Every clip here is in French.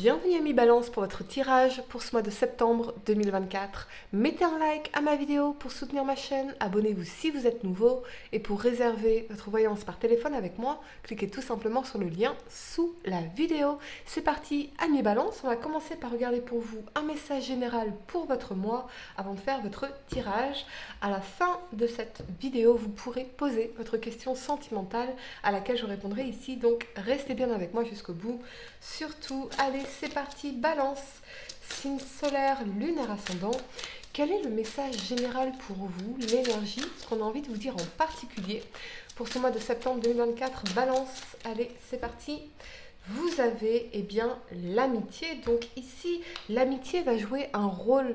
Bienvenue à Mi-Balance pour votre tirage pour ce mois de septembre 2024. Mettez un like à ma vidéo pour soutenir ma chaîne, abonnez-vous si vous êtes nouveau et pour réserver votre voyance par téléphone avec moi, cliquez tout simplement sur le lien sous la vidéo. C'est parti à Mi-Balance, on va commencer par regarder pour vous un message général pour votre mois avant de faire votre tirage. À la fin de cette vidéo, vous pourrez poser votre question sentimentale à laquelle je répondrai ici, donc restez bien avec moi jusqu'au bout. Surtout, allez, c'est parti, Balance, signe solaire, lunaire ascendant. Quel est le message général pour vous, l'énergie, ce qu'on a envie de vous dire en particulier pour ce mois de septembre 2024, Balance, allez, c'est parti. Vous avez bien l'amitié, donc ici l'amitié va jouer un rôle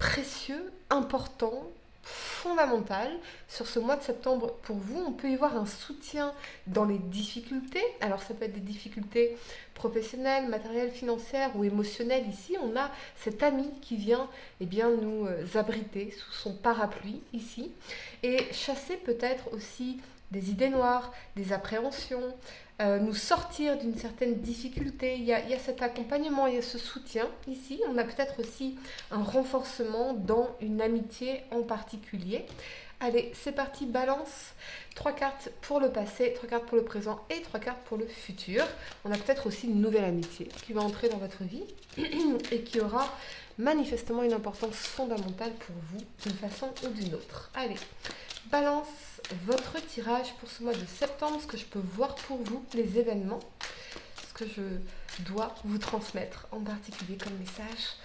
précieux, important, fondamental sur ce mois de septembre pour vous. On peut y voir un soutien dans les difficultés. Alors ça peut être des difficultés professionnelles, matérielles, financières ou émotionnelles. Ici, on a cet ami qui vient nous abriter sous son parapluie ici et chasser peut-être aussi des idées noires, des appréhensions, nous sortir d'une certaine difficulté. Il y a cet accompagnement, il y a ce soutien ici. On a peut-être aussi un renforcement dans une amitié en particulier. Allez, c'est parti, Balance. 3 cartes pour le passé, 3 cartes pour le présent et 3 cartes pour le futur. On a peut-être aussi une nouvelle amitié qui va entrer dans votre vie et qui aura manifestement une importance fondamentale pour vous d'une façon ou d'une autre. Allez, Balance, votre tirage pour ce mois de septembre, ce que je peux voir pour vous, les événements, ce que je dois vous transmettre en particulier comme message.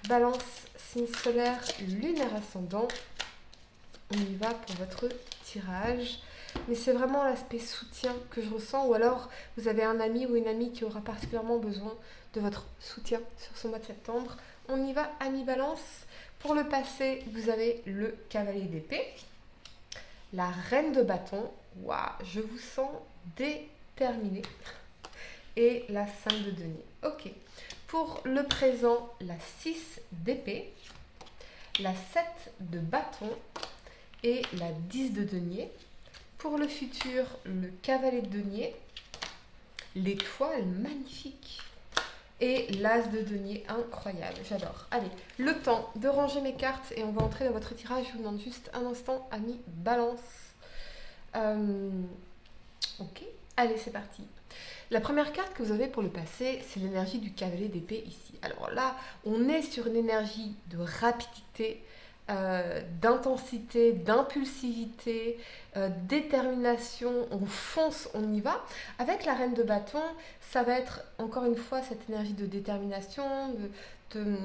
Balance, signe solaire, lunaire ascendant. On y va pour votre tirage. Mais c'est vraiment l'aspect soutien que je ressens, ou alors vous avez un ami ou une amie qui aura particulièrement besoin de votre soutien sur ce mois de septembre. On y va, ami Balance. Pour le passé, vous avez le cavalier d'épée, la reine de bâton. Waouh, je vous sens déterminé. Et la 5 de denier. Ok. Pour le présent, la 6 d'épée, la 7 de bâton et la 10 de denier. Pour le futur, le cavalier de denier, l'étoile magnifique et l'as de denier, incroyable, j'adore. Allez, le temps de ranger mes cartes et on va entrer dans votre tirage. Je vous demande juste un instant, ami Balance. Ok, allez, c'est parti. La première carte que vous avez pour le passé, c'est l'énergie du cavalier d'épée ici. Alors là, on est sur une énergie de rapidité, d'intensité, d'impulsivité, détermination, on fonce, on y va. Avec la reine de bâton, ça va être encore une fois cette énergie de détermination, de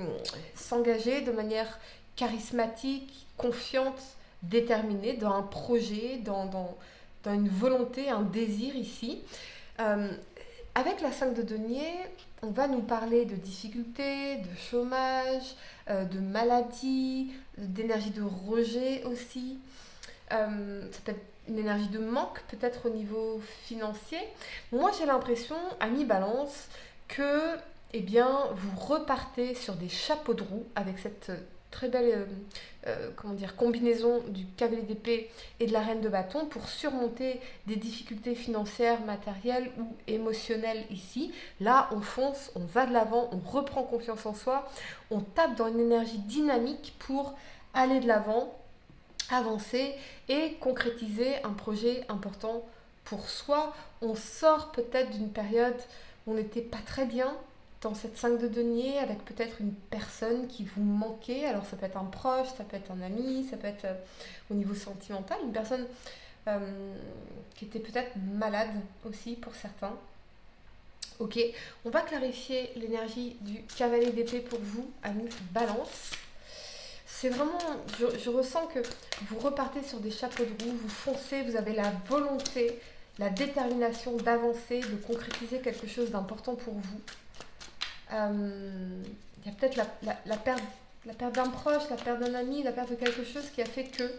s'engager de manière charismatique, confiante, déterminée dans un projet, dans une volonté, un désir ici. Euh, Avec la 5 de denier, on va nous parler de difficultés, de chômage, de maladie, d'énergie de rejet aussi. Ça peut être une énergie de manque, peut-être au niveau financier. Moi, j'ai l'impression, ami Balance, que vous repartez sur des chapeaux de roue avec cette très belle combinaison du cavalier d'épée et de la reine de bâton pour surmonter des difficultés financières, matérielles ou émotionnelles ici. Là, on fonce, on va de l'avant, on reprend confiance en soi, on tape dans une énergie dynamique pour aller de l'avant, avancer et concrétiser un projet important pour soi. On sort peut-être d'une période où on n'était pas très bien dans cette 5 de denier avec peut-être une personne qui vous manquait. Alors ça peut être un proche, ça peut être un ami, ça peut être au niveau sentimental, une personne qui était peut-être malade aussi pour certains. Ok, on va clarifier l'énergie du cavalier d'épée pour vous, ami Balance. C'est vraiment, je ressens que vous repartez sur des chapeaux de roue, vous foncez, vous avez la volonté, la détermination d'avancer, de concrétiser quelque chose d'important pour vous. Il y a peut-être la perte d'un proche, la perte d'un ami, la perte de quelque chose qui a fait que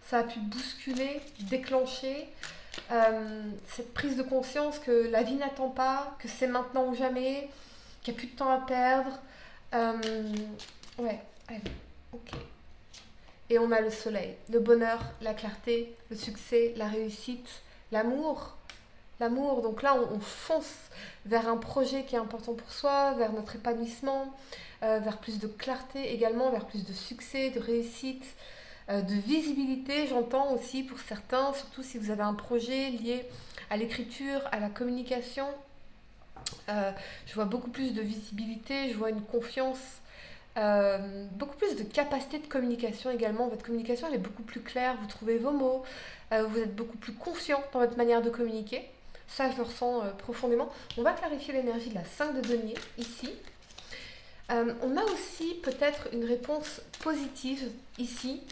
ça a pu bousculer, déclencher cette prise de conscience que la vie n'attend pas, que c'est maintenant ou jamais, qu'il n'y a plus de temps à perdre. Ouais, allez, ok. Et on a le soleil, le bonheur, la clarté, le succès, la réussite, l'amour, L'amour, donc là on fonce vers un projet qui est important pour soi, vers notre épanouissement, vers plus de clarté également, vers plus de succès, de réussite, de visibilité, j'entends aussi pour certains, surtout si vous avez un projet lié à l'écriture, à la communication. Je vois beaucoup plus de visibilité, je vois une confiance, beaucoup plus de capacité de communication également. Votre communication elle est beaucoup plus claire, vous trouvez vos mots, vous êtes beaucoup plus confiant dans votre manière de communiquer. Ça, je le ressens profondément. On va clarifier l'énergie de la 5 de denier ici. On a aussi peut-être une réponse positive ici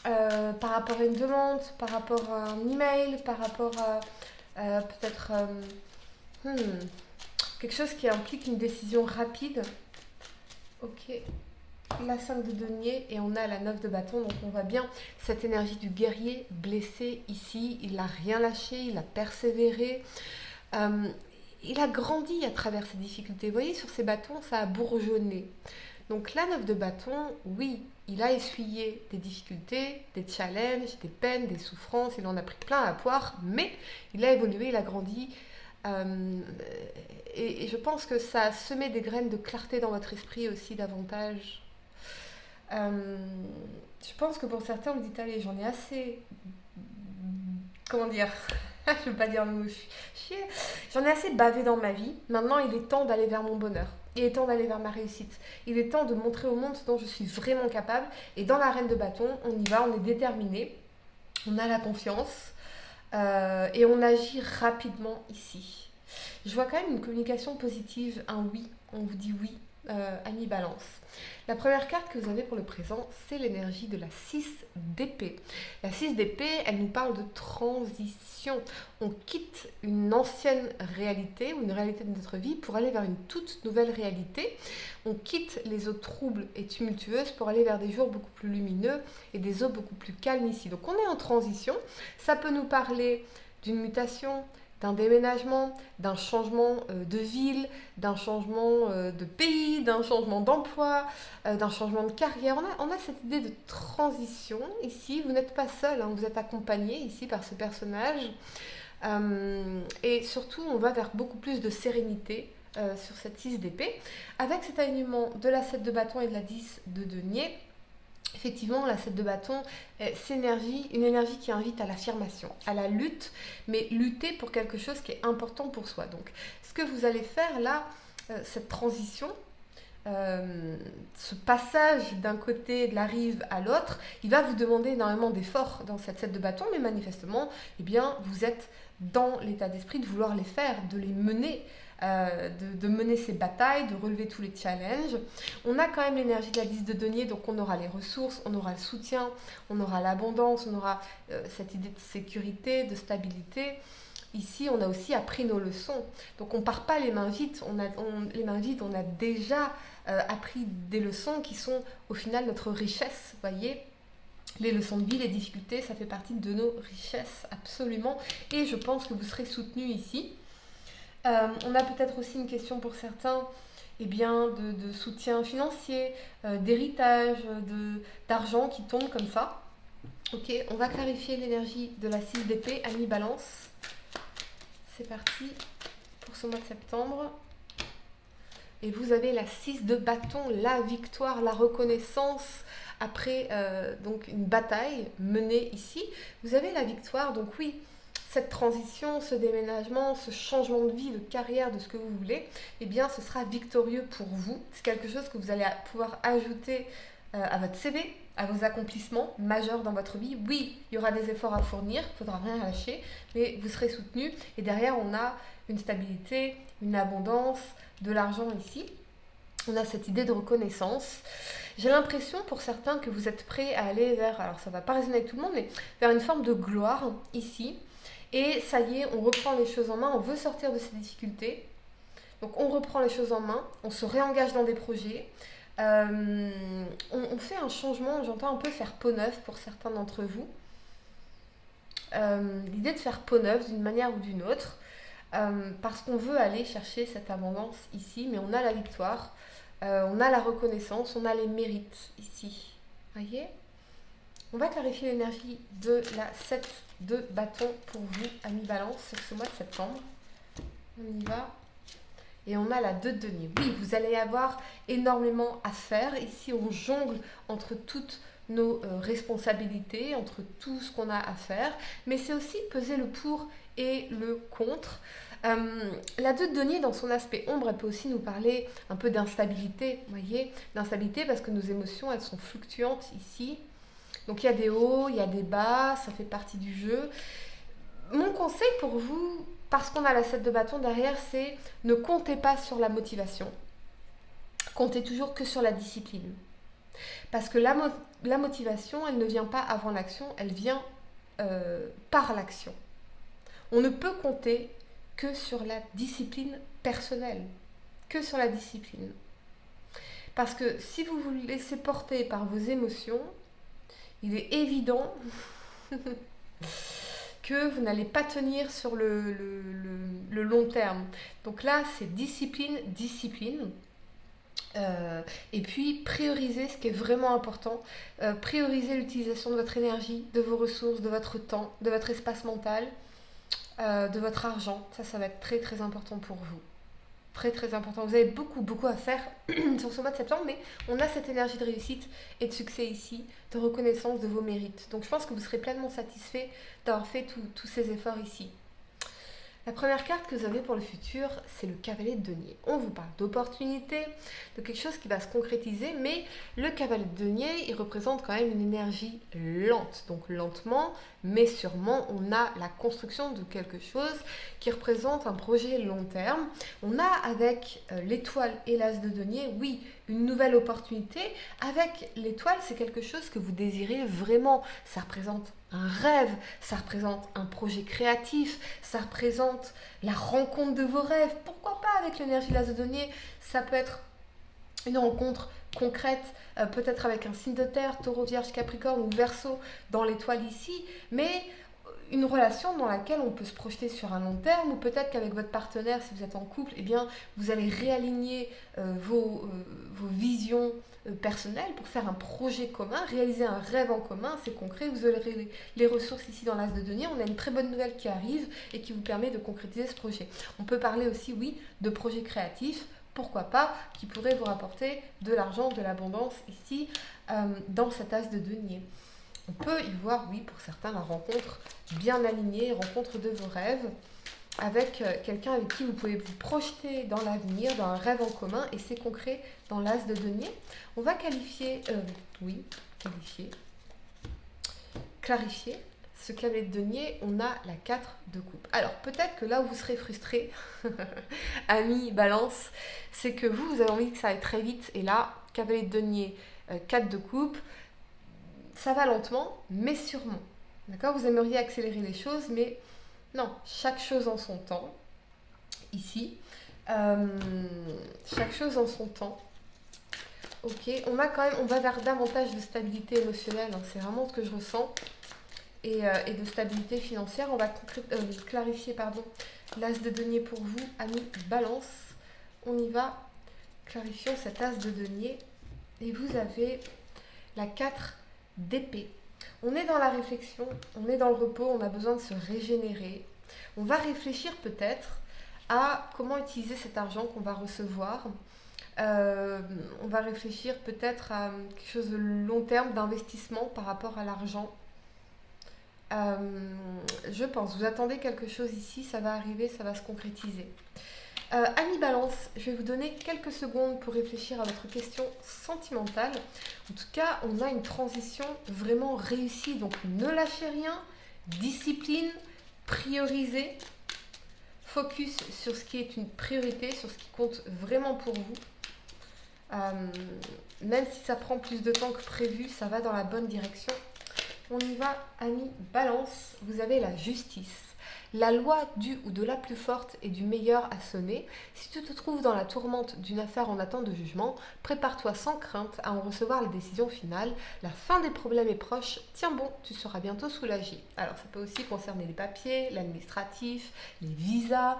par rapport à une demande, par rapport à un email, par rapport à peut-être quelque chose qui implique une décision rapide. Ok, la 5 de denier et on a la 9 de bâton, donc on voit bien cette énergie du guerrier blessé ici. Il n'a rien lâché, il a persévéré. Il a grandi à travers ces difficultés. Vous voyez, sur ces bâtons, ça a bourgeonné. Donc la 9 de bâton, oui, il a essuyé des difficultés, des challenges, des peines, des souffrances, il en a pris plein à poire, mais il a évolué, il a grandi. Et je pense que ça a semé des graines de clarté dans votre esprit aussi davantage. Je pense que pour certains, vous dites, allez, j'en ai assez. Comment dire? Je ne veux pas dire le mot chier. J'en ai assez bavé dans ma vie. Maintenant, il est temps d'aller vers mon bonheur. Il est temps d'aller vers ma réussite. Il est temps de montrer au monde ce dont je suis vraiment capable. Et dans la reine de bâton, on y va, on est déterminé. On a la confiance. Et on agit rapidement ici. Je vois quand même une communication positive, un oui. On vous dit oui, ami Balance. La première carte que vous avez pour le présent, c'est l'énergie de la 6 d'épée. La 6 d'épée, elle nous parle de transition. On quitte une ancienne réalité ou une réalité de notre vie pour aller vers une toute nouvelle réalité. On quitte les eaux troubles et tumultueuses pour aller vers des jours beaucoup plus lumineux et des eaux beaucoup plus calmes ici. Donc on est en transition. Ça peut nous parler d'une mutation, d'un déménagement, d'un changement de ville, d'un changement de pays, d'un changement d'emploi, d'un changement de carrière. On a cette idée de transition ici. Vous n'êtes pas seul, hein, vous êtes accompagné ici par ce personnage. Et surtout, on va vers beaucoup plus de sérénité sur cette 6 d'épée. Avec cet alignement de la 7 de bâton et de la 10 de denier, effectivement, la 7 de bâton, c'est une énergie qui invite à l'affirmation, à la lutte, mais lutter pour quelque chose qui est important pour soi. Donc, ce que vous allez faire là, cette transition, ce passage d'un côté de la rive à l'autre, il va vous demander énormément d'efforts dans cette 7 de bâton, mais manifestement, eh bien, vous êtes dans l'état d'esprit de vouloir les faire, de les mener. De mener ces batailles, de relever tous les challenges. On a quand même l'énergie de la 10 de denier, donc on aura les ressources, on aura le soutien, on aura l'abondance, on aura cette idée de sécurité, de stabilité. Ici, on a aussi appris nos leçons. Donc on ne part pas les mains vides, les mains vides, on a déjà appris des leçons qui sont au final notre richesse, vous voyez. Les leçons de vie, les difficultés, ça fait partie de nos richesses, absolument. Et je pense que vous serez soutenus ici. On a peut-être aussi une question pour certains eh bien, de soutien financier, d'héritage, d'argent qui tombe comme ça. Ok, on va clarifier l'énergie de la 6 d'épée, ami Balance. C'est parti pour ce mois de septembre. Et vous avez la 6 de bâton, la victoire, la reconnaissance après donc une bataille menée ici. Vous avez la victoire, donc oui, cette transition, ce déménagement, ce changement de vie, de carrière, de ce que vous voulez, eh bien ce sera victorieux pour vous. C'est quelque chose que vous allez pouvoir ajouter à votre CV, à vos accomplissements majeurs dans votre vie. Oui, il y aura des efforts à fournir, il ne faudra rien lâcher, mais vous serez soutenu. Et derrière, on a une stabilité, une abondance, de l'argent ici. On a cette idée de reconnaissance. J'ai l'impression pour certains que vous êtes prêts à aller vers, alors ça ne va pas résonner avec tout le monde, mais vers une forme de gloire ici. Et ça y est, on reprend les choses en main, on veut sortir de ces difficultés. Donc on reprend les choses en main, on se réengage dans des projets. On fait un changement, j'entends un peu faire peau neuve pour certains d'entre vous. L'idée de faire peau neuve d'une manière ou d'une autre, parce qu'on veut aller chercher cette abondance ici, mais on a la victoire, on a la reconnaissance, on a les mérites ici. Voyez ? On va clarifier l'énergie de la 7 de bâton pour vous, amis Balance, sur ce mois de septembre. On y va. Et on a la 2 de denier. Oui, vous allez avoir énormément à faire. Ici, on jongle entre toutes nos responsabilités, entre tout ce qu'on a à faire. Mais c'est aussi peser le pour et le contre. La 2 de denier, dans son aspect ombre, elle peut aussi nous parler un peu d'instabilité. Vous voyez, d'instabilité parce que nos émotions, elles sont fluctuantes ici. Donc il y a des hauts, il y a des bas, ça fait partie du jeu. Mon conseil pour vous, parce qu'on a la 7 de bâton derrière, c'est ne comptez pas sur la motivation. Comptez toujours que sur la discipline. Parce que la motivation, elle ne vient pas avant l'action, elle vient par l'action. On ne peut compter que sur la discipline personnelle. Que sur la discipline. Parce que si vous vous laissez porter par vos émotions, il est évident que vous n'allez pas tenir sur le long terme. Donc là, c'est discipline, discipline. Et puis, prioriser ce qui est vraiment important. Prioriser l'utilisation de votre énergie, de vos ressources, de votre temps, de votre espace mental, de votre argent. Ça va être très, très important pour vous. Très très important. Vous avez beaucoup à faire sur ce mois de septembre, mais on a cette énergie de réussite et de succès ici, de reconnaissance de vos mérites. Donc je pense que vous serez pleinement satisfait d'avoir fait tous ces efforts ici. La première carte que vous avez pour le futur, c'est le cavalier de denier. On vous parle d'opportunité, de quelque chose qui va se concrétiser, mais le cavalier de denier, il représente quand même une énergie lente. Donc lentement, mais sûrement, on a la construction de quelque chose qui représente un projet long terme. On a avec l'étoile et l'as de denier, oui, une nouvelle opportunité. Avec l'étoile, c'est quelque chose que vous désirez vraiment. Ça représente un rêve, ça représente un projet créatif, ça représente la rencontre de vos rêves. Pourquoi pas avec l'énergie de l'as de denier? Ça peut être une rencontre concrète, peut-être avec un signe de terre, taureau, vierge, capricorne ou verseau dans l'étoile ici, mais une relation dans laquelle on peut se projeter sur un long terme, ou peut-être qu'avec votre partenaire, si vous êtes en couple, eh bien, vous allez réaligner vos visions personnelles pour faire un projet commun, réaliser un rêve en commun, c'est concret, vous aurez les ressources ici dans l'as de denier, on a une très bonne nouvelle qui arrive et qui vous permet de concrétiser ce projet. On peut parler aussi, oui, de projets créatifs, pourquoi pas, qui pourraient vous rapporter de l'argent, de l'abondance ici, dans cet as de denier. On peut y voir, oui, pour certains, la rencontre bien alignée, rencontre de vos rêves, avec quelqu'un avec qui vous pouvez vous projeter dans l'avenir, dans un rêve en commun, et c'est concret dans l'as de denier. On va clarifier ce cavalier de denier, on a la 4 de coupe. Alors, peut-être que là où vous serez frustré, amis Balance, c'est que vous avez envie que ça aille très vite, et là, cavalier de denier, 4 de coupe, ça va lentement, mais sûrement. D'accord? Vous aimeriez accélérer les choses, mais non, chaque chose en son temps. Ici, chaque chose en son temps. Ok, on va vers davantage de stabilité émotionnelle, hein, c'est vraiment ce que je ressens, et de stabilité financière. On va clarifier l'as de denier pour vous, amis Balance. On y va, clarifions cet as de denier, et vous avez la 4 d'épée. On est dans la réflexion, on est dans le repos, on a besoin de se régénérer. On va réfléchir peut-être à comment utiliser cet argent qu'on va recevoir. On va réfléchir peut-être à quelque chose de long terme, d'investissement par rapport à l'argent. Je pense, vous attendez quelque chose ici, ça va arriver, ça va se concrétiser. Amis Balance, je vais vous donner quelques secondes pour réfléchir à votre question sentimentale. En tout cas, on a une transition vraiment réussie, donc ne lâchez rien, discipline, priorisez, focus sur ce qui est une priorité, sur ce qui compte vraiment pour vous. Même si ça prend plus de temps que prévu, ça va dans la bonne direction. On y va, amis Balance, vous avez la justice. La loi du ou de la plus forte et du meilleur a sonné. Si tu te trouves dans la tourmente d'une affaire en attente de jugement, prépare-toi sans crainte à en recevoir la décision finale. La fin des problèmes est proche. Tiens bon, tu seras bientôt soulagé. Alors ça peut aussi concerner les papiers, l'administratif, les visas,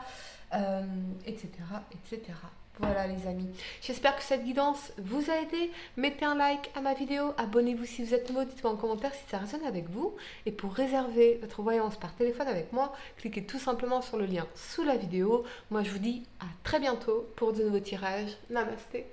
etc., etc. Voilà les amis, j'espère que cette guidance vous a aidé. Mettez un like à ma vidéo, abonnez-vous si vous êtes nouveau, dites-moi en commentaire si ça résonne avec vous. Et pour réserver votre voyance par téléphone avec moi, cliquez tout simplement sur le lien sous la vidéo. Moi je vous dis à très bientôt pour de nouveaux tirages. Namasté.